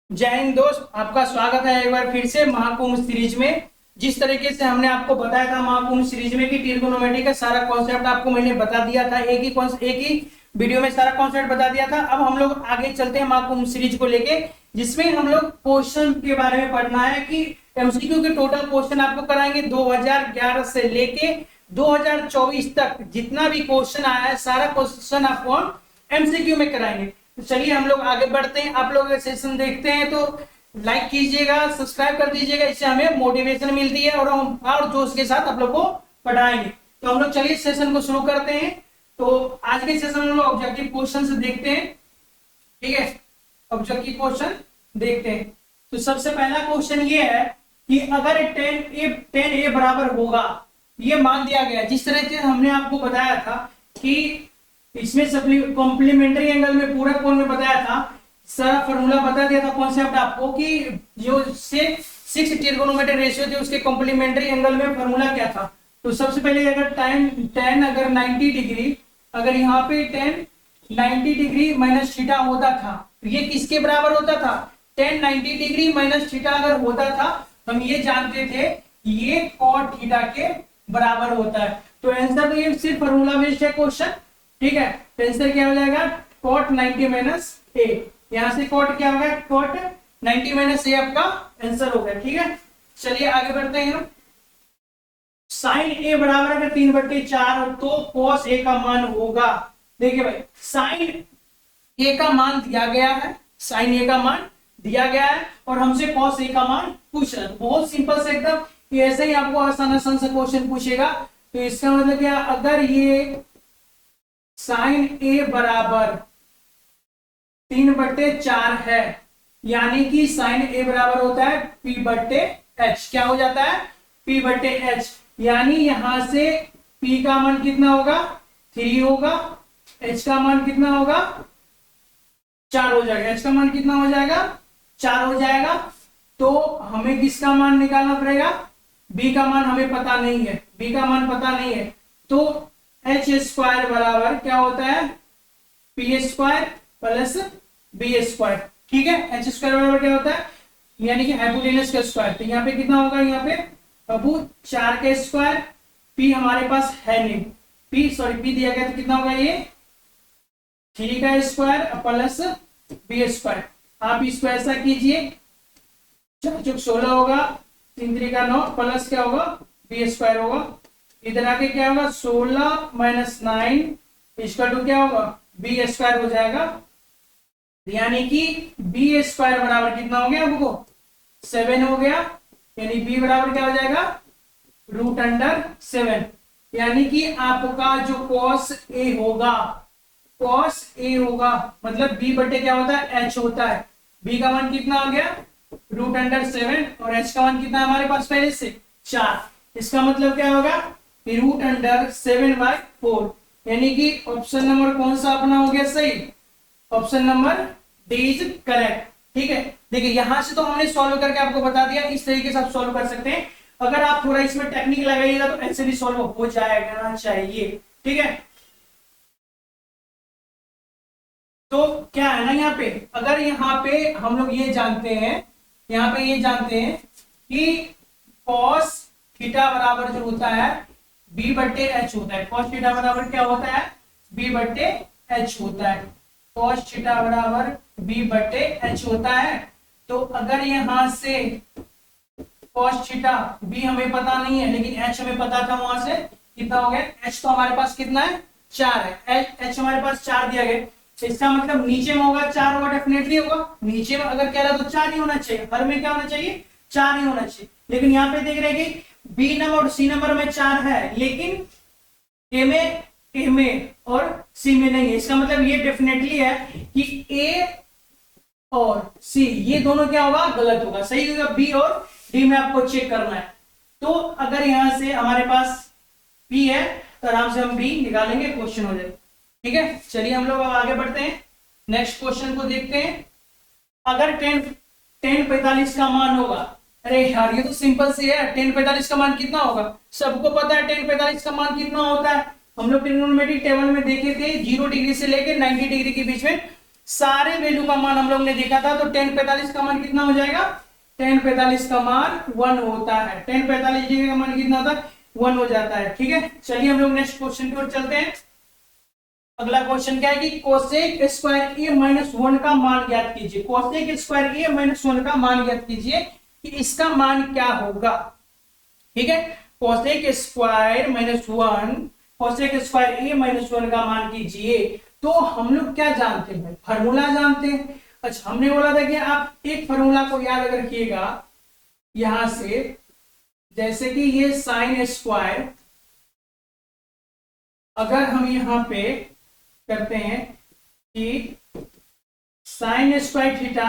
जय हिंद दोस्त, आपका स्वागत है एक बार फिर से महाकुंभ सीरीज में। जिस तरीके से हमने आपको बताया था महाकुंभ सीरीज में कि ट्रिगोनोमेट्री का सारा कॉन्सेप्ट आपको मैंने बता दिया था, एक ही वीडियो में सारा कॉन्सेप्ट बता दिया था। अब हम लोग आगे चलते हैं महाकुंभ सीरीज को लेके, जिसमें हम लोग क्वेश्चन के बारे में पढ़ना है कि एमसीक्यू के टोटल क्वेश्चन आपको कराएंगे 2011 से लेके 2024 तक। जितना भी क्वेश्चन आया है सारा क्वेश्चन आपको हम एमसीक्यू में कराएंगे। तो चलिए हम लोग आगे बढ़ते हैं। आप लोग सेशन देखते हैं तो लाइक कीजिएगा, सब्सक्राइब कर दीजिएगा, इससे हमें मोटिवेशन मिलती है और हम और जोश के साथ आप लोग को पढ़ाएंगे। तो हम लोग चलिए सेशन को शुरू करते हैं। तो आज के सेशन में हम लोग ऑब्जेक्टिव क्वेश्चन से देखते हैं, ठीक है। ऑब्जेक्टिव क्वेश्चन देखते हैं। तो सबसे पहला क्वेश्चन ये है कि अगर टेन ए बराबर होगा, ये मान दिया गया जिस तरह से हमने आपको बताया था कि इसमें कॉम्प्लीमेंट्री एंगल में पूरा कोण में बताया था, सारा फॉर्मूला बता दिया था कॉन्सेप्ट आपको कि जो से 6 ट्रिगोनोमेट्री रेशियो थे उसके कॉम्प्लीमेंट्री एंगल में फॉर्मूला क्या था। तो सबसे पहले अगर tan अगर 90 डिग्री, अगर यहाँ पे tan 90 डिग्री माइनस थीटा होता था तो ये किसके बराबर होता था। tan 90 डिग्री माइनस थीटा अगर होता था हम ये जानते थे ये cot थीटा के बराबर होता है। तो आंसर तो ये सिर्फ फॉर्मूला बेस्ड है क्वेश्चन, ठीक है। तो आंसर क्या हो जाएगा cot 90 माइनस ए। यहां से cot क्या होगा, cot 90 माइनस ए आपका आंसर हो गया, ठीक है। चलिए आगे बढ़ते हैं हम। साइन ए बराबर अगर 3/4 तो cos ए का मान होगा। देखिए भाई साइन ए का मान दिया गया है, साइन ए का मान दिया गया है और हमसे cos ए का मान पूछ रहा है। बहुत सिंपल से एकदम, ऐसे ही आपको आसान आसान से क्वेश्चन पूछेगा। तो इसका मतलब क्या, अगर ये साइन ए बराबर 3/4 है यानी कि साइन ए बराबर होता है P/H। क्या हो जाता है P/H, यानी यहां से P का मान कितना होगा 3 होगा, H का मान कितना होगा 4 हो जाएगा। H का मान कितना हो जाएगा 4 हो जाएगा। तो हमें किसका मान निकालना पड़ेगा, B का मान हमें पता नहीं है, B का मान पता नहीं है। तो एच स्क्वायर बराबर क्या होता है p square plus b square, ठीक है। एच स्क्वायर बराबर क्या होता है यानी कि हाइपोटेनस का स्क्वायर। तो यहाँ पे कितना होगा, यहाँ पे बाबू 4 का स्क्वायर, पी हमारे पास है नहीं, पी दिया गया तो कितना होगा ये 3 का स्क्वायर प्लस बी स्क्वायर। आप इसको ऐसा कीजिए 4 चौक 16 होगा, 3 3 का 9 प्लस क्या होगा बी स्क्वायर होगा। इधर आके क्या होगा 16 माइनस 9 इसका टू क्या होगा बी स्क्वायर हो जाएगा। यानी कि बी स्क्वायर बराबर कितना हो गया आपको 7 हो गया, यानी बी बराबर क्या हो जाएगा √7। यानी कि आपका जो cos ए होगा, cos ए होगा मतलब b बटे क्या होता है h होता है। b का मान कितना आ गया √7 और h का मान कितना हमारे पास पहले से 4। इसका मतलब क्या होगा √7/4, यानी कि ऑप्शन नंबर कौन सा अपना हो गया सही, option number D is correct, ठीक है। देखिए यहां से तो हमने सॉल्व करके आपको बता दिया, इस तरीके से आप सॉल्व कर सकते हैं। अगर आप थोड़ा इसमें टेक्निक लगाइएगा तो ऐसे भी सॉल्व हो जाएगा चाहिए, ठीक है। तो क्या है ना यहाँ पे, अगर यहाँ पे हम लोग ये जानते हैं, यहाँ पे ये जानते हैं कि cos थीटा बराबर जो होता है B/H होता है। cos थीटा बराबर क्या होता है B/H होता है। cos थीटा बराबर B/H होता है। तो अगर यहां से cos थीटा B हमें पता नहीं है लेकिन H हमें पता था, वहां से कितना हो गया H तो हमारे पास कितना है 4 है, H हमारे पास 4 दिया गया। इसका मतलब नीचे में होगा 4 होगा, डेफिनेटली होगा। नीचे में अगर कह रहा तो 4 ही होना चाहिए, हर में क्या होना चाहिए 4 ही होना चाहिए। लेकिन यहाँ पे देख रहे हैं कि बी नंबर और सी नंबर में 4 है लेकिन ए में और सी में नहीं है। इसका मतलब ये डेफिनेटली है कि ए और सी ये दोनों क्या होगा गलत होगा, सही होगा बी और डी में आपको चेक करना है। तो अगर यहां से हमारे पास पी है तो आराम से हम बी निकालेंगे, क्वेश्चन हो जाएगा, ठीक है। चलिए हम लोग अब आगे बढ़ते हैं, नेक्स्ट क्वेश्चन को देखते हैं। अगर tan 45 का मान होगा, अरे यार ये तो सिंपल सी है, tan 45 का मान कितना होगा सबको पता है। tan 45 का मान कितना होता है हम लोग ट्रिग्नोमेट्री टेबल में देखे थे, 0 डिग्री से लेकर 90 डिग्री के बीच में सारे वैल्यू का मान हम लोग ने देखा था। तो tan 45 का मान कितना हो जाएगा, tan 45 का मान 1 होता है। tan 45 डिग्री का मान कितना होता है, 1 हो जाता है। ठीक है, चलिए हम लोग नेक्स्ट क्वेश्चन की ओर चलते हैं। अगला क्वेश्चन क्या है कि कोसेक स्क्वायर ए माइनस 1 का मान ज्ञात कीजिए। कोसेक स्क्वायर ए माइनस 1 का मान ज्ञात कीजिए कि इसका मान क्या होगा। ठीक है, cosec square minus 1, cosec square A minus 1 का मान कीजिए। तो हम लोग क्या जानते हैं, फार्मूला जानते हैं। अच्छा, हमने बोला था कि आप एक फार्मूला को याद रखिएगा यहां से, जैसे कि ये साइन स्क्वायर, अगर हम यहां पे करते हैं कि sine square theta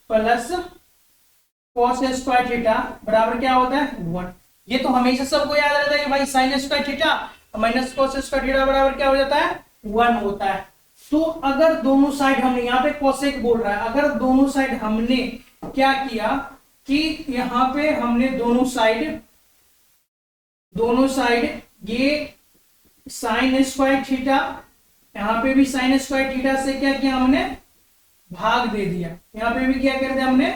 plus cos square theta बराबर क्या होता है, 1। ये तो हमेशा सबको याद रहता है कि भाई sine square theta minus cos square theta बराबर क्या हो जाता है, 1 होता है। तो अगर दोनों साइड हमने, यहाँ पे कोसेक बोल रहा है, अगर दोनों साइड हमने क्या किया कि यहाँ पे हमने दोनों साइड ये साइन स्क्वायर थीटा, यहाँ पे भी साइन स्क्वायर थीटा से क्या किया हमने, भाग दे दिया। यहाँ पे भी क्या कर दिया हमने,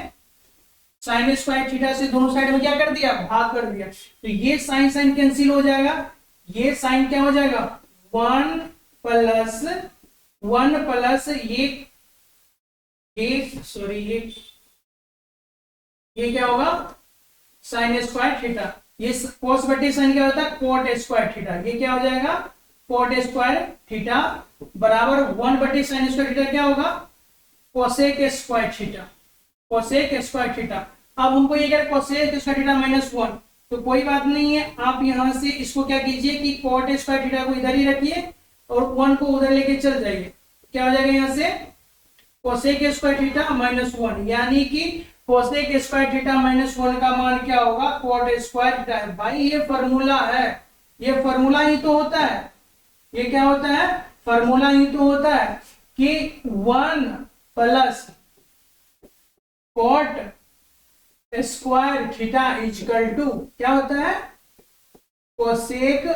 साइन स्क्वायर थीटा से दोनों साइड में क्या कर दिया, भाग कर दिया। तो ये साइन साइन कैंसिल हो जाएगा, ये साइन क्या हो जाएगा, 1 प्लस ये क्या होगा, साइन स्क्वायर थीटा। ये कोस बटे साइन क्या होता है, कोट स्क्वायर थीटा। ये क्या हो जाएगा, कोट स्क्वायर थीटा बराबर 1 बटे साइन स्क्वायर थीटा क्या होगा, cosec square theta. Cosec square theta. अब हमको ये क्या, कोसेक स्क्वायर थीटा माइनस 1, तो कोई बात नहीं है, आप यहां से इसको क्या कीजिए कि कोट स्क्वायर थीटा को इधर ही रखिए और 1 को उधर लेके चल जाइए। क्या हो जाएगा यहां से, कोसेक स्क्वायर थीटा माइनस 1, यानी कि कोसेक स्क्वायर थीटा माइनस 1 का मान क्या होगा, कोट स्क्वायर थीटा है। भाई ये फॉर्मूला है, ये फॉर्मूला ही तो होता है, ये क्या होता है, फॉर्मूला ही तो होता है कि 1 plus cot square theta equal to क्या होता है, कोसेक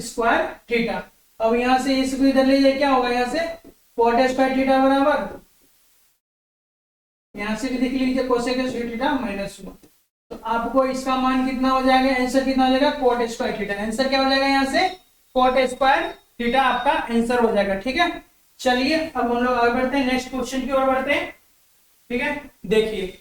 स्क्वायर थीटा। अब यहां से इसको इधर ले जाए, क्या होगा यहां से, कोट स्क्वायर थीटा बराबर, यहां से भी देख लीजिए कोसेक स्क्वायर थीटा माइनस 1। तो आपको इसका मान कितना हो जाएगा, आंसर कितना हो जाएगा, कोट स्क्वायर थीटा। आंसर क्या हो जाएगा यहाँ से, कोट स्क्वायर थीटा आपका आंसर हो जाएगा। ठीक है, चलिए अब हम लोग आगे बढ़ते हैं, नेक्स्ट क्वेश्चन की ओर बढ़ते हैं। ठीक है, देखिए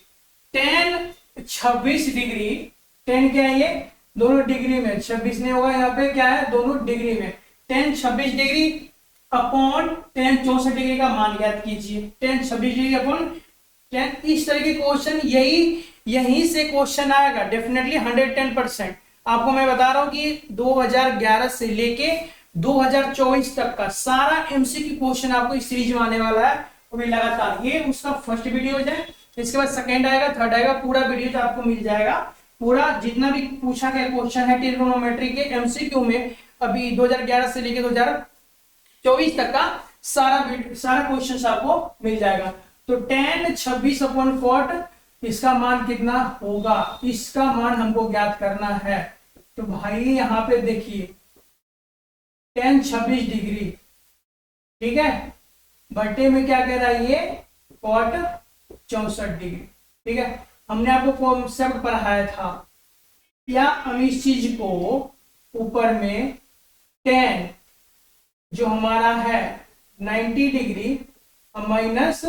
tan 26 डिग्री, tan क्या है, ये दोनों डिग्री में, 26 नहीं होगा यहाँ पे, क्या है, दोनों डिग्री में, tan 26 degree upon tan 64 degree का मान ज्ञात कीजिए। tan 26 डिग्री अपॉन tan, इस तरह के क्वेश्चन यहीं से क्वेश्चन आएगा डेफिनेटली 110%। आपको मैं बता रहा हूं कि 2011 से लेके 2024 तक का सारा एमसीक्यू क्वेश्चन आपको इस सीरीज में आने वाला है, वो भी लगातार। ये उसका फर्स्ट वीडियो है, इसके बाद सेकंड आएगा, थर्ड आएगा, पूरा वीडियो तो आपको मिल जाएगा। पूरा जितना भी पूछा गया क्वेश्चन है ट्रिग्नोमेट्री के एमसीक्यू में, अभी 2011 से लेके 2024 तक का सारा क्वेश्चन आपको मिल जाएगा। तो tan 26 अपॉन कोट, इसका मान कितना होगा, इसका मान हमको ज्ञात करना है। तो भाई यहाँ पे देखिए tan 26 डिग्री, ठीक है, बटे में क्या कह रहा है ये, कोट 64 डिग्री। ठीक है, हमने आपको कॉन्सेप्ट पढ़ाया था, या हम इस चीज को ऊपर में tan जो हमारा है 90 डिग्री माइनस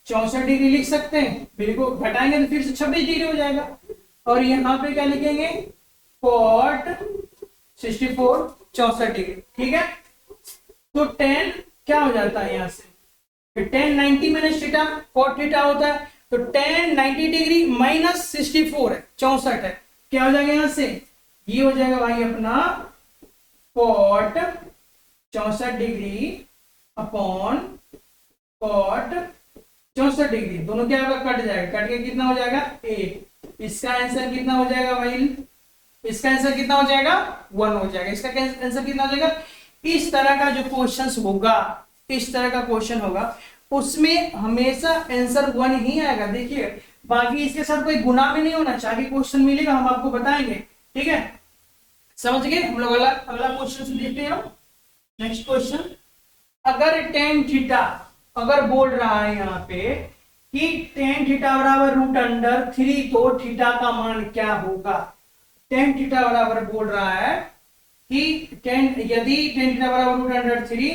64 डिग्री लिख सकते हैं, बिल्कुल घटाएंगे तो फिर से 26 डिग्री हो जाएगा। और यहाँ पे क्या लिखेंगे, कोट 64 64 डिग्री। ठीक है, तो tan क्या हो जाता है यहाँ से, tan 90 minus theta, cot theta होता है, तो tan 90 डिग्री माइनस 64 है, 64 है, क्या हो जाएगा यहाँ से, ये हो जाएगा भाई अपना cot 64 degree upon cot 64 degree, दोनों क्या होगा, कट जाएगा, कट के कितना हो जाएगा 8। इसका आंसर कितना हो जाएगा भाई, इसका आंसर कितना हो जाएगा 1 हो जाएगा। इसका आंसर कितना हो जाएगा, इस तरह का जो क्वेश्चंस होगा, इस तरह का क्वेश्चन होगा, उसमें हमेशा आंसर 1 ही आएगा। देखिए बाकी इसके साथ कोई गुना भी नहीं होना चाहिए, क्वेश्चन मिलेगा हम आपको बताएंगे। ठीक है, समझ गए। हम लोग अगला क्वेश्चन देखते हैं। नेक्स्ट क्वेश्चन, अगर tan थीटा अगर बोल रहा है यहाँ पे कि टेन थीटा बराबर रूट अंडर थ्री, तो थीटा का मान क्या होगा। टेन थीटा बराबर बोल रहा है कि यदि टेन थीटा बराबर रूट अंडर थ्री,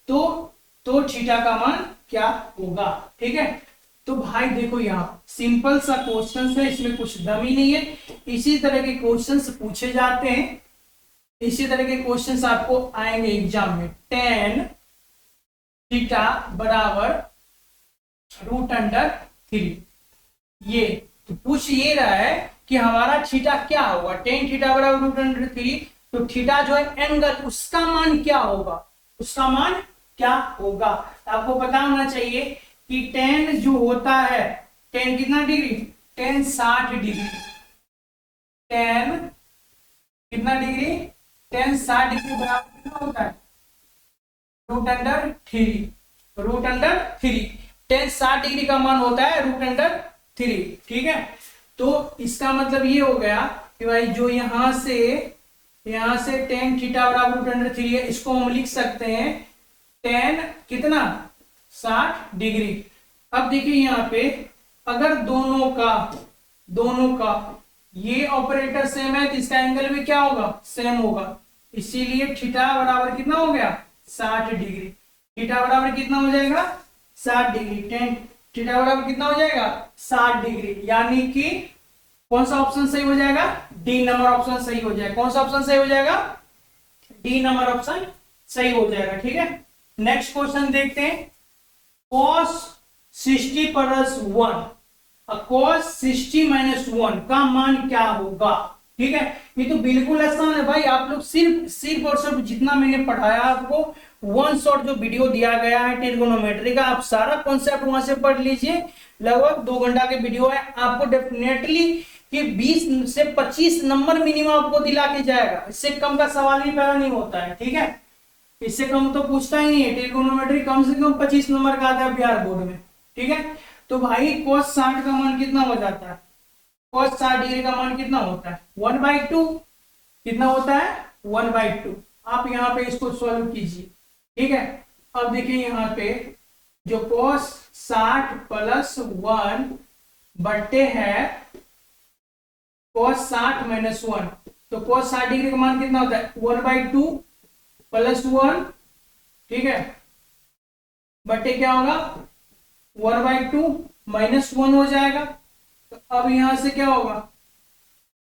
तो थीटा का मान क्या होगा। ठीक है, तो भाई देखो यहाँ सिंपल सा क्वेश्चन है, इसमें कुछ दम ही नहीं है। इसी तरह के क्वेश्चंस पूछे जाते हैं, इसी तरह के क्वेश्चंस आपको आएंगे एग्जाम में। टेन थीटा बराबर रूट अंडर थ्री, ये तो पूछ ये रहा है कि हमारा थीटा क्या होगा। टेन थीटा बराबर रूट अंडर थ्री, तो थीटा जो है एंगल, उसका मान क्या होगा, उसका मान क्या होगा। आपको पता होना चाहिए कि टेन जो होता है, टेन कितना डिग्री, टेन 60 डिग्री, टेन कितना डिग्री, टेन 60 डिग्री बराबर कितना होता है, root under three, root under three. Tan 60 degree का मान होता है रूट अंडर थ्री। ठीक है, तो इसका मतलब ये हो गया कि भाई जो यहां से टेन थीटा बराबर रूट अंडर थ्री है, इसको हम लिख सकते हैं टेन कितना 60 डिग्री। अब देखिए यहाँ पे अगर दोनों का ये ऑपरेटर सेम है, तो इसका एंगल भी क्या होगा, सेम होगा। इसीलिए थीटा बराबर कितना हो गया 60 डिग्री। थीटा बराबर कितना हो जाएगा 60 डिग्री। टेन थीटा बराबर कितना हो जाएगा 60 डिग्री, यानी कि कौन सा ऑप्शन सही हो जाएगा, डी नंबर ऑप्शन सही हो जाएगा। कौन सा ऑप्शन सही हो जाएगा, डी नंबर ऑप्शन सही हो जाएगा। ठीक है, नेक्स्ट क्वेश्चन देखते हैं। cos 60 प्लस 1 cos 60 माइनस 1 का मान क्या होगा। ठीक है, ये तो बिल्कुल आसान है भाई। आप लोग सिर्फ और सिर्फ जितना मैंने पढ़ाया आपको, वन शॉट जो वीडियो दिया गया है ट्रिगोनोमेट्री का, आप सारा कॉन्सेप्ट वहां से पढ़ लीजिए। लगभग 2 घंटा के वीडियो है, आपको डेफिनेटली कि 20 से 25 नंबर मिनिमम आपको दिला के जाएगा। इससे कम का सवाल ही पैदा नहीं होता है। ठीक है, इससे कम तो पूछता ही नहीं है। ट्रिगोनोमेट्री कम से कम 25 नंबर का आता है बिहार बोर्ड में। ठीक है, तो भाई cos 60 का मान कितना हो जाता है, cos 60 डिग्री का मान कितना होता है 1/2। कितना होता है 1/2। आप यहाँ पे इसको सॉल्व कीजिए। ठीक है, अब देखिए यहाँ पे जो cos 60 प्लस 1 बटे है cos 60 माइनस 1, तो cos 60 डिग्री का मान कितना होता है 1/2 प्लस 1। ठीक है, बटे क्या होगा 1/2 माइनस 1 हो जाएगा। तो अब यहां से क्या होगा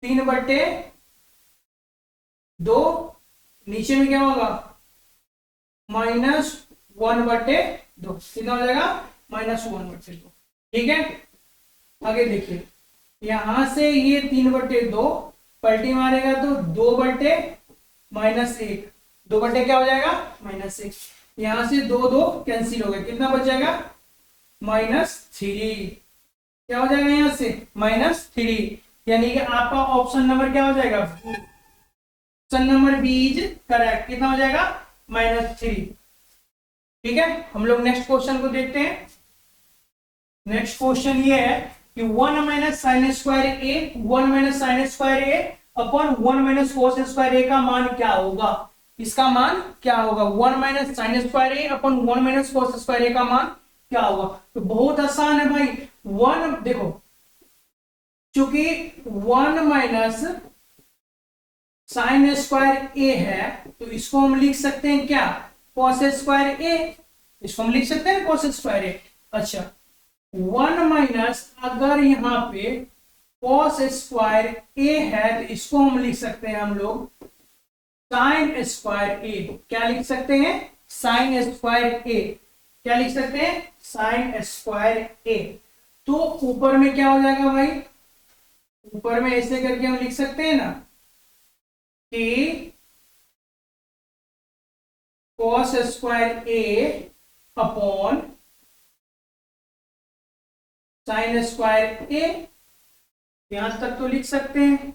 3/2, नीचे में क्या होगा -1/2, कितना हो जाएगा -1/2। ठीक है, आगे देखिए यहां से ये 3/2 पलटी मारेगा तो 2/-1, 2 क्या हो जाएगा -1। यहां से 2 कैंसिल हो गए, कितना बच जाएगा -3। क्या हो जाएगा यहां से -3, यानी कि आपका ऑप्शन नंबर क्या हो जाएगा, option number b is correct. कितना हो जाएगा -3। ठीक है, हम लोग नेक्स्ट क्वेश्चन को देखते हैं। नेक्स्ट क्वेश्चन ये है कि 1 minus sine square A, 1 minus sine square A upon 1 minus cos square A का मान क्या होगा। इसका मान क्या होगा, 1 minus sine square A upon 1 minus cos square A का मान क्या होगा। तो बहुत आसान है भाई। 1 देखो, चूंकि 1 माइनस साइन स्क्वायर ए है, तो इसको हम लिख सकते हैं क्या कॉस स्क्वायर ए, इसको हम लिख सकते हैं कॉस स्क्वायर ए। अच्छा, 1 माइनस अगर यहाँ पे कॉस स्क्वायर ए है, तो इसको हम लिख सकते हैं हम लोग साइन स्क्वायर ए। क्या लिख सकते हैं साइन स्क्वायर ए, क्या लिख सकते हैं साइन स्क्वायर ए। तो ऊपर में क्या हो जाएगा भाई, ऊपर में ऐसे करके हम लिख सकते हैं ना कि cos square A upon sine square ए, यहां तक तो लिख सकते हैं।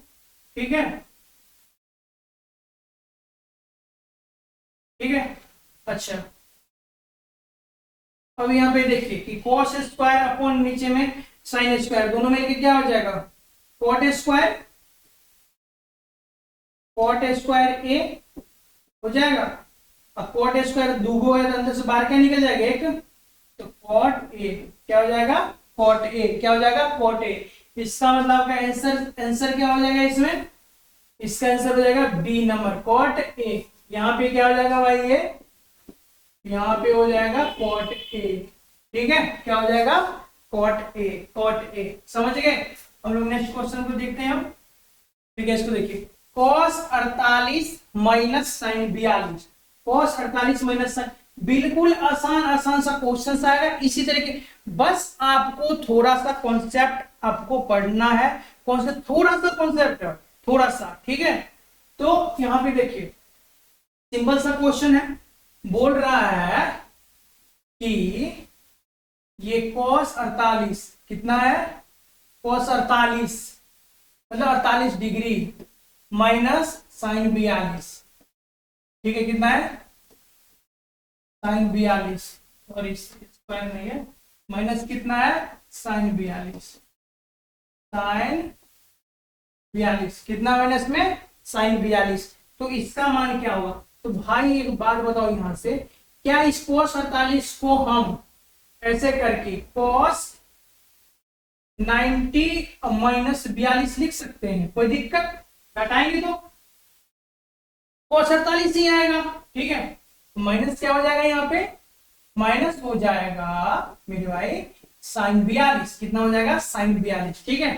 ठीक है, ठीक है। अच्छा, अब यहां पे देखिए कि कॉस स्क्वायर अपॉन नीचे में साइन स्क्वायर, दोनों में क्या हो जाएगा कॉट स्क्वायर ए हो जाएगा। अब कॉट स्क्वायर दूगो है तो अंदर से बाहर क्या निकल जाएगा एक, तो कॉट ए क्या हो जाएगा, कॉट ए क्या हो जाएगा, कॉट ए। इसका मतलब आपका आंसर क्या हो जाएगा इसमें, इसका आंसर हो जाएगा बी नंबर, कॉट ए। यहाँ पे क्या हो जाएगा भाई, ये यहाँ पे हो जाएगा कॉट ए, ठीक है, क्या हो जाएगा, कॉट ए, कॉट ए, समझ गए। हम लोग नेक्स्ट क्वेश्चन को देखते हैं हम, ठीक है। इसको देखिए, cos 48 minus sine 42, cos 48 minus sine, बिल्कुल आसान आसान सा क्वेश्चन आएगा इसी तरीके। बस आपको थोड़ा सा कॉन्सेप्ट आपको पढ़ना है, कॉन्सेप्ट थोड़ा सा, कॉन्सेप्ट थोड़ा सा, ठीक है। तो यहां पे देखिए, सिंपल सा क्वेश्चन है, बोल रहा है कि ये cos 48 कितना है, cos 48 मतलब 48 डिग्री माइनस साइन 42, ठीक है, कितना है, साइन 42, और इस स्क्वायर नहीं है, माइनस कितना है, साइन 42, साइन 42 कितना माइनस में, साइन 42। तो इसका मान क्या होगा। तो भाई एक बात बताओ यहां से, क्या इस cos 48 को हम ऐसे करके cos 90 माइनस 42 लिख सकते हैं, कोई दिक्कत, घटाएंगे तो cos 48 ही आएगा, ठीक है। माइनस क्या हो जाएगा, यहाँ पे माइनस हो जाएगा मेरे भाई साइन 42, कितना हो जाएगा, साइन 42, ठीक है।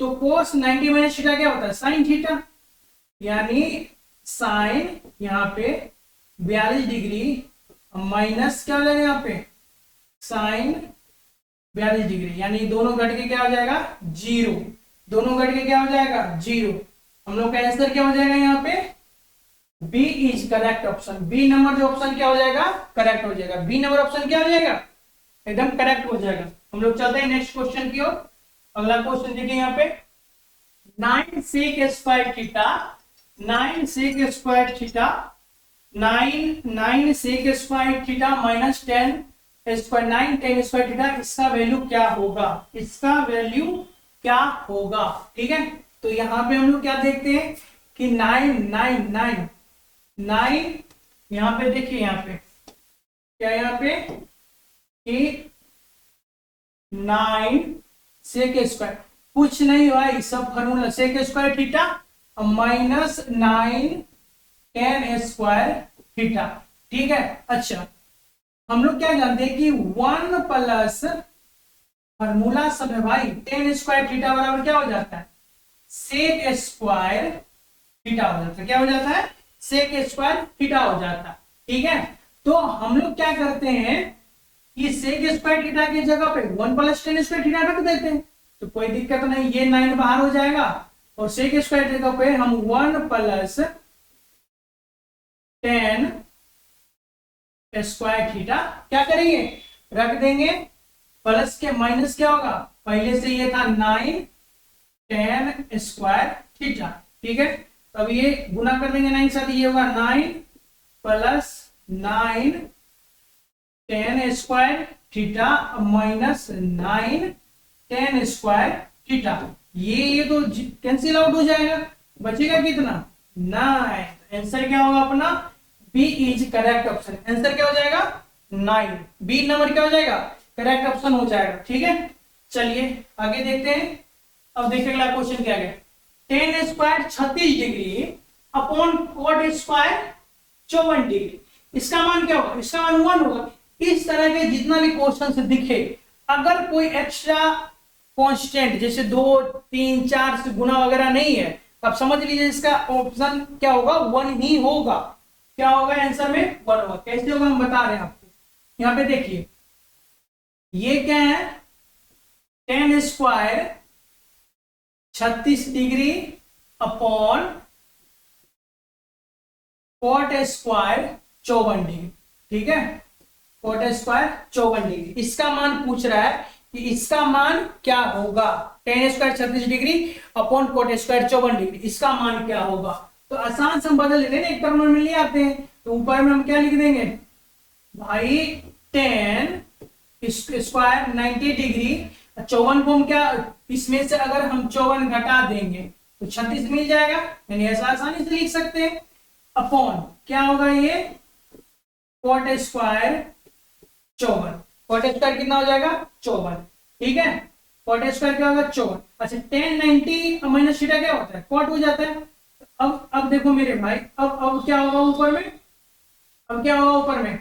तो cos 90 माइनस थीटा क्या होता है, साइन थीटा, यानी साइन यहाँ पे 42 डिग्री माइनस क्या हो जाएगा यहाँ पे, साइन 42 डिग्री, यानी दोनों घट के क्या हो जाएगा, जीरो, दोनों घट के क्या हो जाएगा, जीरो। हम लोग का आंसर क्या हो जाएगा यहाँ पे, b is correct option, b number जो ऑप्शन क्या हो जाएगा, करेक्ट हो जाएगा, बी नंबर ऑप्शन क्या हो जाएगा, एकदम करेक्ट हो जाएगा। हम लोग चलते हैं नेक्स्ट क्वेश्चन की ओर। अगला क्वेश्चन देखिए यहाँ पे, 9 sec square theta, 9 sec square theta, 9 sec square theta minus 10 square 9 10 square theta, इसका वैल्यू क्या होगा, इसका वैल्यू क्या होगा, ठीक है। तो यहाँ पे हम लोग क्या देखते हैं कि 9 यहाँ पे देखिए, यहाँ पे क्या, यहाँ पे कि 9 sec स्क्वायर, कुछ नहीं भाई, सब formula sec square theta minus 9 tan square theta, ठीक है। अच्छा, हम लोग क्या जानते हैं कि 1 प्लस फॉर्मूला सब है भाई, tan स्क्वायर थीटा बराबर क्या हो जाता है, sec स्क्वायर थीटा हो जाता है, क्या हो जाता है, sec स्क्वायर थीटा हो जाता है, ठीक है। तो हम लोग क्या करते हैं कि sec स्क्वायर थीटा की जगह पे 1 प्लस tan स्क्वायर थीटा रख देते हैं, तो कोई दिक्कत नहीं, ये 9 बाहर हो जाएगा, और sec स्क्वायर थीटा पे हम 1 प्लस tan स्क्वायर थीटा क्या करेंगे, रख देंगे, प्लस के माइनस क्या होगा, पहले से ये था 9 tan स्क्वायर थीटा, ठीक है। अब ये गुना कर देंगे 9 के साथ, ये होगा 9 plus 9 tan square theta minus 9 tan square theta, ये तो कैंसिल आउट हो जाएगा, बचेगा कितना, 9। आंसर क्या होगा अपना, b is correct option, answer क्या हो जाएगा 9, बी नंबर क्या हो जाएगा, करेक्ट ऑप्शन हो जाएगा, ठीक है। चलिए आगे देखते हैं। अब देखिए अगला क्वेश्चन क्या है, tan square 36 degree upon cot square 54 degree, इसका मान क्या होगा, इसका मान 1 होगा। इस तरह के जितना भी क्वेश्चन दिखे, अगर कोई एक्स्ट्रा कांस्टेंट जैसे 2 3 4 से गुना वगैरह नहीं है, अब समझ लीजिए इसका ऑप्शन क्या होगा, 1 ही होगा, क्या होगा आंसर में 1 होगा। कैसे होगा हम बता रहे हैं आपको, यहाँ पे देखिए, ये क्या है, tan square 36 degree upon cot square 54 degree, ठीक है, cot स्क्वायर 54 डिग्री, इसका मान पूछ रहा है कि इसका मान क्या होगा, tan square 36 degree upon cot square 54 degree, इसका मान क्या होगा। तो आसान से हम बदल लेते हैं, एक टर्म में ले आते हैं, तो ऊपर में हम क्या लिख देंगे भाई, tan स्क्वायर 90 डिग्री, 54 को हम क्या, इसमें से अगर हम 54 घटा देंगे तो 36 मिल जाएगा, यानी ऐसा आसानी से लिख सकते हैं, अपॉन क्या होगा ये cot स्क्वायर 54, कॉट स्क्वायर कितना हो जाएगा 54, ठीक है। कॉट स्क्वायर क्या होगा 54। अच्छा tan 90 माइनस थीटा क्या होता है कॉट हो जाता है। अब देखो मेरे भाई, अब क्या होगा ऊपर में, अब क्या होगा ऊपर में,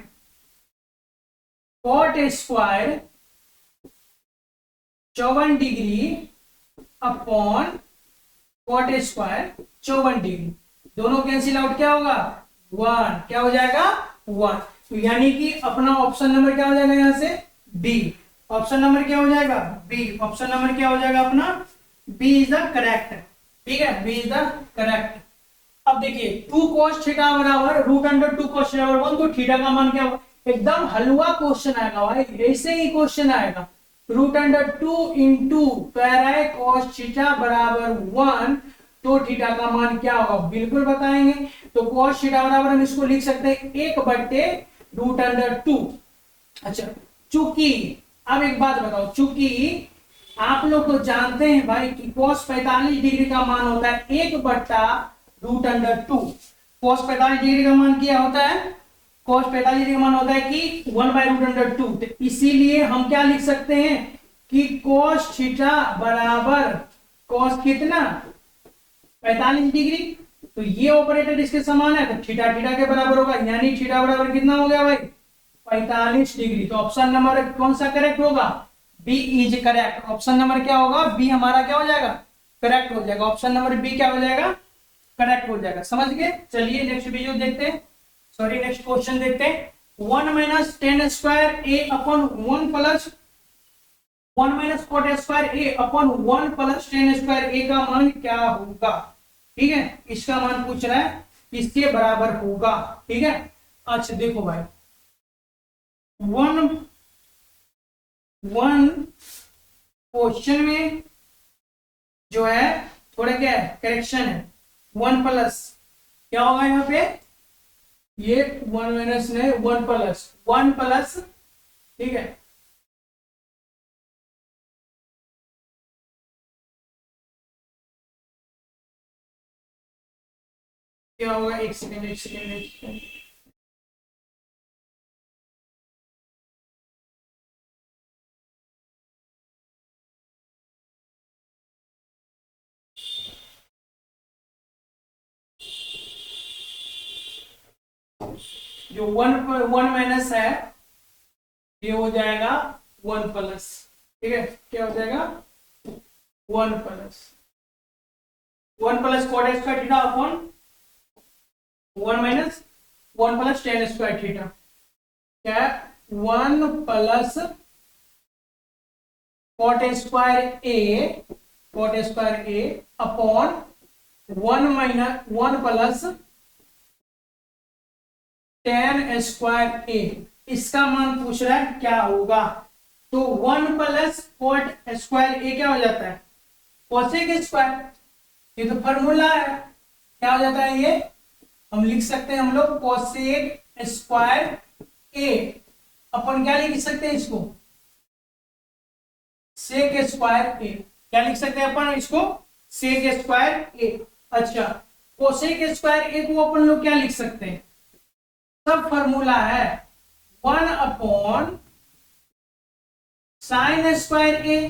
cot square 54 degree upon cot square 54 degree, दोनों कैंसिल आउट, क्या होगा 1, क्या हो जाएगा 1। तो यानी कि अपना ऑप्शन नंबर क्या हो जाएगा यहां से बी, ऑप्शन नंबर क्या हो जाएगा बी, ऑप्शन नंबर क्या हो जाएगा अपना बी इज द करेक्ट, ठीक है, बी इज द करेक्ट। अब देखिए 2 cos थीटा बराबर रूट अंडर 2 cos थीटा बराबर 1, तो थीटा का मान क्या होगा, एकदम हलवा क्वेश्चन आएगा भाई, ऐसे ही क्वेश्चन आएगा, root under 2 into cos theta बराबर 1, तो थीटा का मान क्या होगा बिल्कुल बताएंगे। तो cos थीटा बराबर हम इसको लिख सकते हैं 1/√2। अच्छा चूंकि, अब एक बात बताओ, चूंकि आप लोग तो जानते हैं भाई कि cos 45 डिग्री का मान होता है 1/√2। cos 45 डिग्री का मान क्या होता है, cos 45 डिग्री का मान होता है कि 1/√2। तो इसीलिए हम क्या लिख सकते हैं कि cos थीटा बराबर cos कितना 45 डिग्री, तो ये ऑपरेटर इसके समान है, तो थीटा थीटा के बराबर होगा, यानी थीटा बराबर कितना हो गया भाई 45 डिग्री। तो ऑप्शन नंबर कौन सा करेक्ट होगा, b is correct. Option number क्या होगा बी हमारा क्या हो जाएगा करेक्ट हो जाएगा, ऑप्शन नंबर बी क्या हो जाएगा करेक्ट हो जाएगा, समझ गए। चलिए नेक्स्ट वीडियो देखते हैं, सॉरी नेक्स्ट क्वेश्चन देखते हैं। 1 minus tan square A upon 1 plus 1 minus cot square A upon 1 plus tan square A का मान क्या होगा, ठीक है, इसका मान पूछ रहा है किसके बराबर होगा, ठीक है। अच्छा देखो भाई, वन क्वेश्चन में जो है थोड़ा क्या है करेक्शन है, 1 प्लस क्या होगा यहाँ पे, ये 1 माइनस नहीं 1 प्लस 1 प्लस, ठीक है, क्या होगा, एक सेकेंड एक सेकेंड एक सेकेंड, जो 1 माइनस है ये हो जाएगा 1 प्लस, ठीक है, क्या हो जाएगा 1 plus 1 plus cot square theta upon 1 minus 1 plus tan square theta, क्या 1 plus cot square A upon 1 minus 1 plus tan square A, इसका मान पूछ रहा है क्या होगा। तो 1 प्लस कॉट स्क्वायर ए क्या हो जाता है कोसेक स्क्वायर, ये तो फॉर्मूला है, क्या हो जाता है ये, हम लिख सकते हैं हम लोग कोसेक स्क्वायर ए अपन क्या लिख सकते हैं इसको सेक स्क्वायर ए, क्या लिख सकते हैं अपन इसको सेक स्क्वायर ए। अच्छा कोसेक स्क्वायर ए को अपन लोग क्या लिख सकते हैं, सब फॉर्मूला है 1 अपॉन साइन स्क्वायर ए,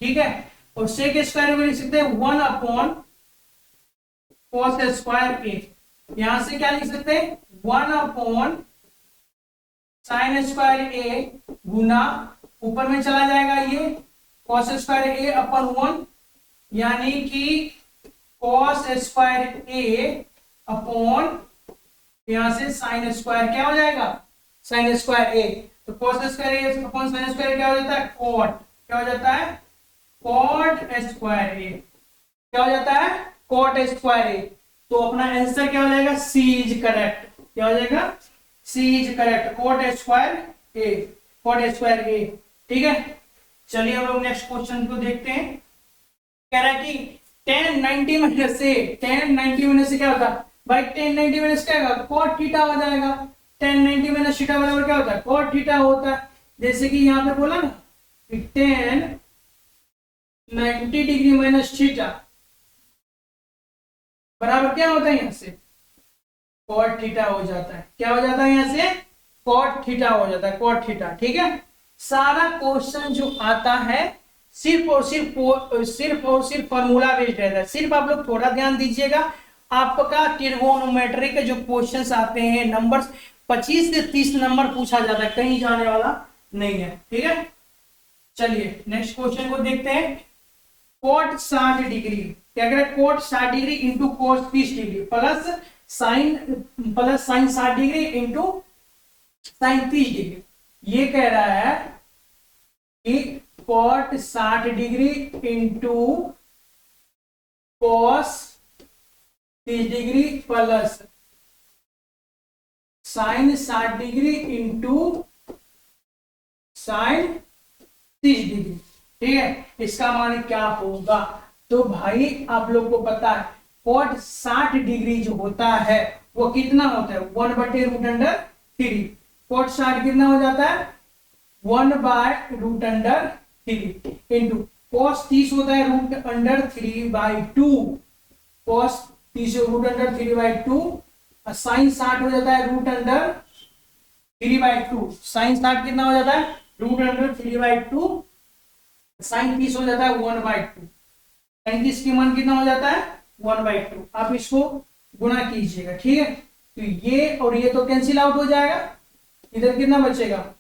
ठीक है, और सेक स्क्वायर को लिख सकते हैं 1 अपॉन कॉस स्क्वायर ए, यहां से क्या लिख सकते हैं 1 अपॉन साइन स्क्वायर ए गुना ऊपर में चला जाएगा ये कॉस स्क्वायर ए अपन 1, यानी कि कॉस स्क्वायर ए अपॉन यहां से साइन स्क्वायर क्या हो जाएगा साइन स्क्वायर ए, तो cos square A upon sine square क्या हो जाता है कॉट, क्या हो जाता है कॉट स्क्वायर ए, क्या हो जाता है कॉट स्क्वायर ए। तो अपना आंसर क्या हो जाएगा सी इज करेक्ट, क्या हो जाएगा C is correct, cot square A, cot square A, ठीक है। चलिए हम लोग नेक्स्ट क्वेश्चन को देखते हैं, कह रहा है कि tan 90 माइनस से tan 90 माइनस से क्या होता है भाई, tan 90 माइनस क्या होगा cot थीटा हो जाएगा, tan 90 माइनस थीटा बराबर क्या होता है cot थीटा होता है, जैसे कि यहाँ पे बोला ना कि tan 90 डिग्री माइनस थीटा बराबर क्या होता है यहाँ से cot थीटा हो जाता है, क्या हो जाता है यहाँ से cot थीटा हो जाता है cot थीटा, ठीक है। सारा क्वेश्चन जो आता है सिर्फ और सिर्फ फॉर्मूला बेस्ड रहता है। सिर्फ आप लोग थोड़ा ध्यान दीजिएगा, आपका ट्रिगोनोमेट्री के जो क्वेश्चंस आते हैं नंबर्स 25 से 30 नंबर पूछा जाता है, कहीं जाने वाला नहीं है। ठीक है, चलिए नेक्स्ट क्वेश्चन को देखते हैं। कोट 60 डिग्री, क्या करें, cot 60 degree into cos 30 degree plus sine 60 degree into sine 30 degree. ये कह रहा है कि cot 60 degree into cos 30 degree plus sine 60 degree into sine 30 degree. ठीक है, इसका मान क्या होगा? तो भाई आप लोग को पता है कोट 60 डिग्री जो होता है वो कितना होता है, 1/√3। कोट 60 कितना हो जाता है, 1/√3 इंटू कोस 30 होता है √3/2। कोस 30 √3/2 और साइन 60 हो जाता है √3/2। साइन 60 कितना हो जाता है, √3/2। साइन 30 हो जाता है 1/2। साइन 30 की मान कितना हो जाता है, 1/2। आप इसको गुणा कीजिएगा। ठीक है, तो ये और ये तो कैंसिल आउट हो जाएगा, इधर कितना बचेगा,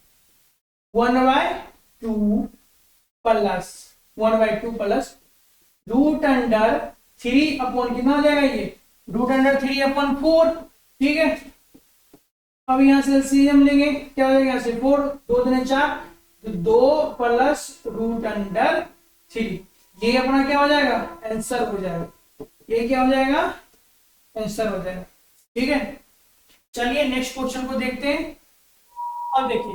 1/2 प्लस 1/2 प्लस √3 अपॉन कितना हो जाएगा, ये √3/4। ठीक है, अब यहां से एलसीएम लेंगे, क्या हो जाएगा, यहाँ से 4 2 दूनी 4, तो 2 प्लस √3। ये अपना क्या हो जाएगा, आंसर हो जाएगा। ये क्या हो जाएगा, आंसर हो जाएगा। ठीक है, चलिए नेक्स्ट क्वेश्चन को देखते हैं। अब देखिए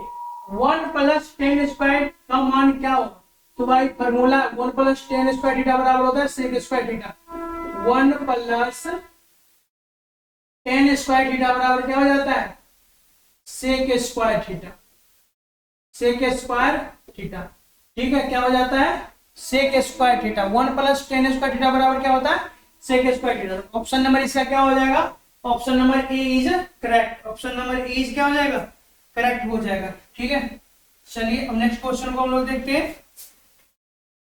1 + tan² का मान क्या होगा? तो भाई फॉर्मूला 1 + tan² थीटा बराबर होता है sec² थीटा। 1 + tan² थीटा बराबर क्या हो जाता है, sec² थीटा। sec² थीटा, ठीक है, क्या हो जाता है, sec² थीटा। 1 + tan² थीटा बराबर क्या होता है, sec² थीटा। ऑप्शन नंबर इसका क्या हो जाएगा, option number A is correct. Option number A is क्या हो जाएगा, करेक्ट हो जाएगा। ठीक है, चलिए अब नेक्स्ट क्वेश्चन को हम लोग देखते हैं।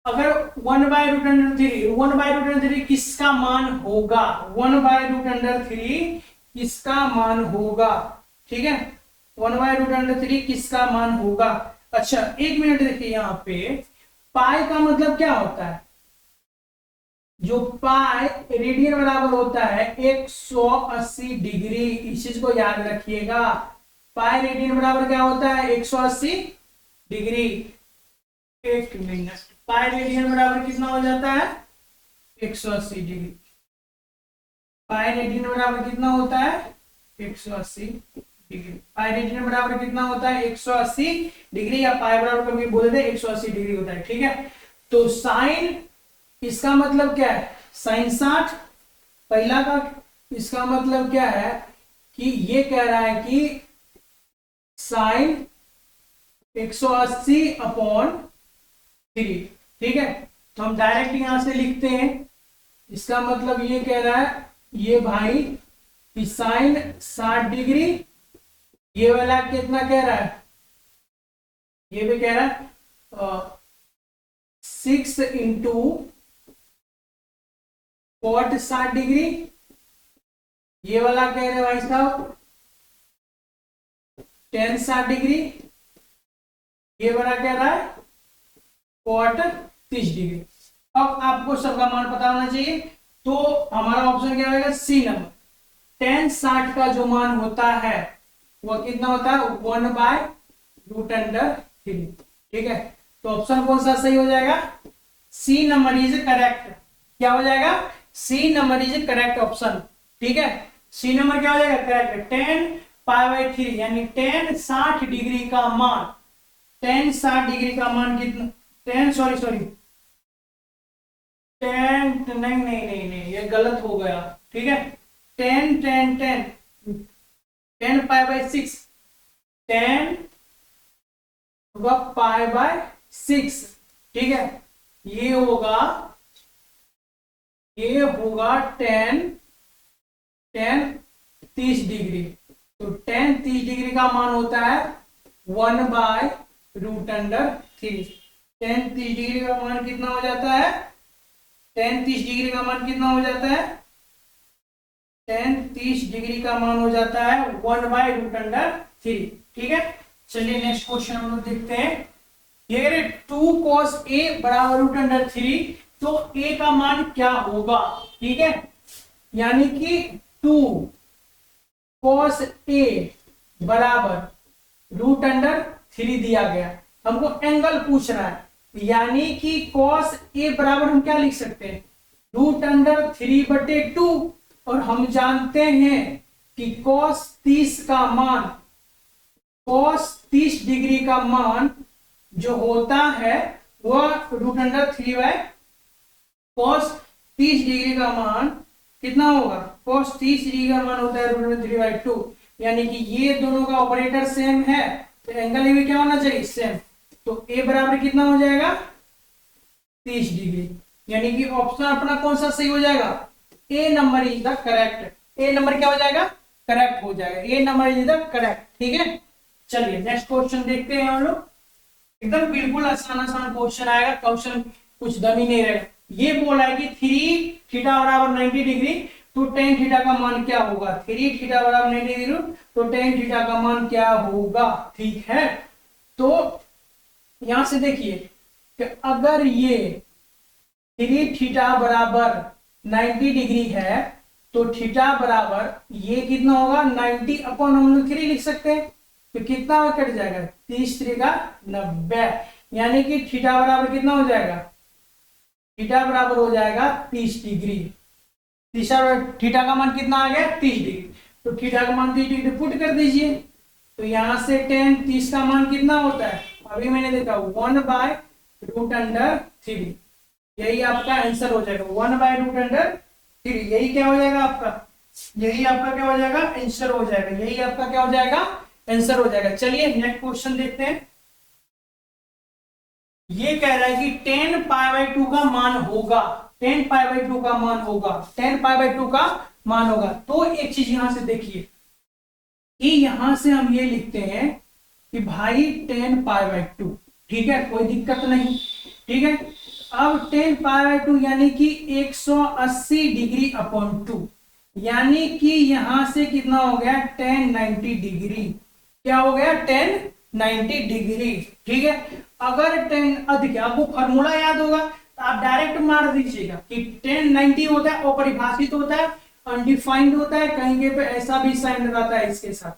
अगर 1/√3 किसका मान होगा, 1/√3 किसका मान होगा? ठीक है, 1/√3 किसका मान होगा? अच्छा एक मिनट देखिए, यहाँ पे पाई का मतलब क्या होता है, जो पाई रेडियन बराबर होता है 180 डिग्री। इस चीज को याद रखिएगा, पाई रेडियन बराबर क्या होता है, 180 डिग्री। एक मिनट, पाई रेडियन बराबर कितना हो जाता है, 180 डिग्री। पाई रेडियन बराबर कितना होता है, 180 डिग्री। पाई रेडियन बराबर कितना होता है, 180 डिग्री, या पाई बराबर कभी बोल दे 180 डिग्री होता है। ठीक है, तो साइन इसका मतलब क्या है, साइन 60 पहला का। इसका मतलब क्या है कि ये कह रहा है कि साइन 180/3। ठीक है, तो हम डायरेक्ट यहां से लिखते हैं। इसका मतलब ये कह रहा है, ये भाई कि साइन 60 डिग्री, ये वाला कितना कह रहा है, ये भी कह रहा है 6 इंटू कोट 60 डिग्री। ये वाला कह रहे हैं भाई साहब tan 60 डिग्री। ये वाला कह रहा है कोट 30 डिग्री। अब आपको सबका मान पता होना चाहिए, तो हमारा ऑप्शन क्या होगा, सी नंबर। tan 60 का जो मान होता है वो कितना होता है, 1/√3। ठीक है, तो ऑप्शन कौन सा सही हो जाएगा, सी नंबर इज करेक्ट। क्या हो जाएगा, c number is correct option. ठीक है, सी नंबर क्या हो जाएगा, करेक्ट। tan π/3 यानी tan 60 डिग्री का मान, tan 60 डिग्री का मान कितना, tan सॉरी tan नहीं, ये गलत हो गया। ठीक है, tan π/6, tan होगा π/6। ठीक है, ये होगा tan 30 डिग्री। तो tan 30 डिग्री का मान होता है 1/√3। Root under 3। tan 30 डिग्री का मान कितना हो जाता है? tan 30 डिग्री का मान कितना हो जाता है? tan 30 डिग्री का मान हो जाता है 1/√3। ठीक है, चलिए नेक्स्ट क्वेश्चन हम लोग देखते हैं। ये कह रहे 2 cos a बराबर √3, तो a का मान क्या होगा? ठीक है, यानी कि 2 cos a बराबर √3 दिया गया, हमको एंगल पूछ रहा है, यानी कि cos a बराबर हम क्या लिख सकते हैं? √3/2। और हम जानते हैं कि cos 30 का मान, cos 30 डिग्री का मान जो होता है वह √3 cos 30 डिग्री का मान कितना होगा? cos 30 डिग्री का मान होता है √3/2, यानी कि ये दोनों का ऑपरेटर सेम है, तो एंगल भी क्या होना चाहिए? सेम। तो a बराबर कितना हो जाएगा? 30 डिग्री, यानी कि ऑप्शन अपना कौन सा सही हो जाएगा? A number is the correct. A number क्या हो जाएगा? करेक्ट हो जाएगा। A number is the correct. ठीक है, चलिए नेक्स्ट क्वेश्चन देखते हैं हम लोग। एकदम बिल्कुल आसान आसान क्वेश्चन आएगा, क्वेश्चन कुछ दम ही नहीं रहेगा। ये बोला है कि 3 थीटा बराबर 90 डिग्री, तो tan थीटा का मान क्या होगा? 3 थीटा बराबर 90 डिग्री, तो tan थीटा का मान क्या होगा? ठीक है, तो यहां से देखिए कि अगर ये 3 थीटा बराबर 90 डिग्री है, तो थीटा बराबर ये कितना होगा? 90 अपॉन हम लोग 3 लिख सकते हैं, तो कितना कट जाएगा? 30 3 का 90, यानी कि थीटा बराबर कितना हो जाएगा? थीटा बराबर हो जाएगा 30 डिग्री। थीटा का मान कितना आ गया? 30 डिग्री। तो थीटा का मान 30 डिग्री पुट कर दीजिए, तो यहां से tan 30 का मान कितना होता है? अभी मैंने देखा 1/√3। यही आपका आंसर हो जाएगा 1/√3। यही क्या हो जाएगा आपका? यही आपका क्या हो जाएगा? आंसर हो जाएगा। यही आपका क्या हो जाएगा? आंसर हो जाएगा। चलिए नेक्स्ट क्वेश्चन देखते हैं। ये कह रहा है कि tan π/2 का मान होगा, tan π/2 का मान होगा, tan π/2 का मान होगा। तो एक चीज यहां से देखिए कि यहां से हम ये लिखते हैं कि भाई tan π/2, ठीक है, कोई दिक्कत नहीं। ठीक है, अब tan π/2 यानी कि 180 डिग्री अपॉन 2, यानी कि यहां से कितना हो गया? tan 90 degree. क्या हो गया? tan 90 degree. ठीक है, अगर tan अधिक, आपको फॉर्मूला याद होगा तो आप डायरेक्ट मार दीजिएगा कि tan 90 होता है, अपरिभाषित होता है, अनडिफाइंड होता है, कहीं पे ऐसा भी साइन रहता है इसके साथ।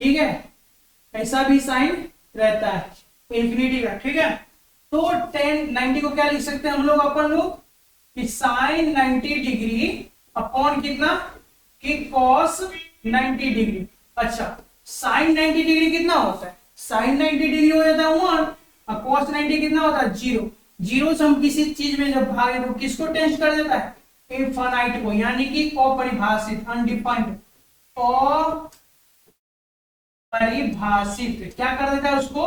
ठीक है, ऐसा भी साइन रहता है इंफिनिटी का। ठीक है, तो tan 90 को क्या लिख सकते हैं हम लोग? अपन लोग कि sin 90 डिग्री अपॉन कितना? कि cos 90 डिग्री। अच्छा, sin 90 डिग्री कितना होता है? sin 90 डिग्री हो जाता है 1, और cos 90 कितना होता है? 0। 0 से हम किसी चीज में जब भागे तो किसको टेंस कर देता है? इनफाइनाइट को, यानी कि अपरिभाषित, अनडिफाइंड, अपरिभाषित क्या कर देता है उसको?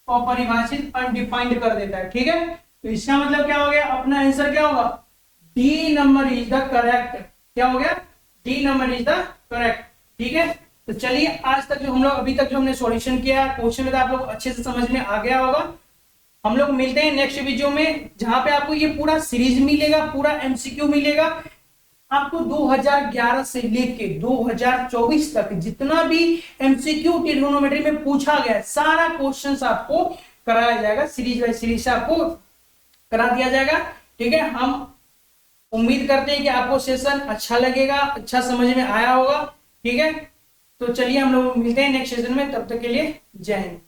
अपरिभाषित, अनडिफाइंड कर देता है। ठीक है, तो इसका मतलब क्या हो गया? अपना आंसर क्या होगा? D number is the correct. क्या हो गया? D number is the correct. ठीक है, तो चलिए आज तक जो हम लोग अभी तक जो हमने सॉल्यूशन किया क्वेश्चन में, तो आप लोग अच्छे से समझ में आ गया होगा। हम लोग मिलते हैं नेक्स्ट वीडियो में, जहां पे आपको ये पूरा सीरीज मिलेगा, पूरा एमसीक्यू मिलेगा। आपको 2011 से लेके 2024 तक जितना भी एमसीक्यू ट्रिग्नोमेट्री में पूछा गया सारा क्वेश्चंस आपको कराया जाएगा, सीरीज बाय सीरीज से आपको करा दिया जाएगा। ठीक है, हम उम्मीद करते हैं कि आपको सेशन अच्छा लगेगा, अच्छा समझ में आया होगा। ठीक है, तो चलिए हम लोग मिलते हैं नेक्स्ट सेशन में, तब तक के लिए जय हिंद।